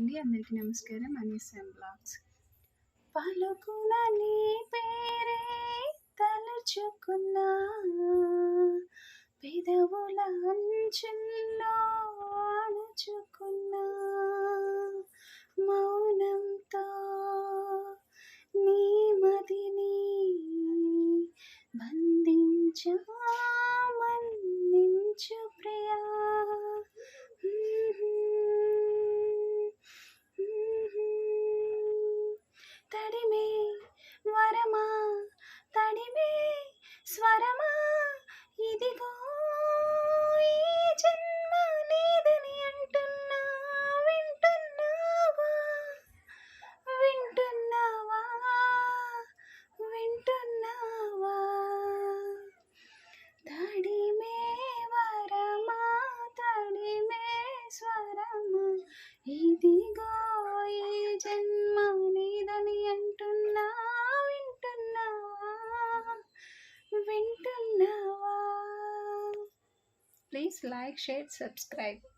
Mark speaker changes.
Speaker 1: అండి. అందరికీ నమస్కారం. అనీస్ బ్లాగ్స్. పలుకున నీ పేరే తలుచుకున్నా, పెదవుల అంచుల్లో అణుచుకున్నా, మౌనంతో నీ మదిని బంధించా, మన్నించు ప్రియా. తడిమే వరమా, తడిమే స్వరమా, ఇదిగో ఈ జన్మ నీదని అంటున్నా, వింటున్నావా, వింటున్నావా, వింటున్నావా. తడిమే వరమా, తడిమే స్వరమా, ఇదిగో ఈ జన్మ నీదని అంటున్నా, వింటున్నావా, వింటున్నావా. Please like, share, subscribe.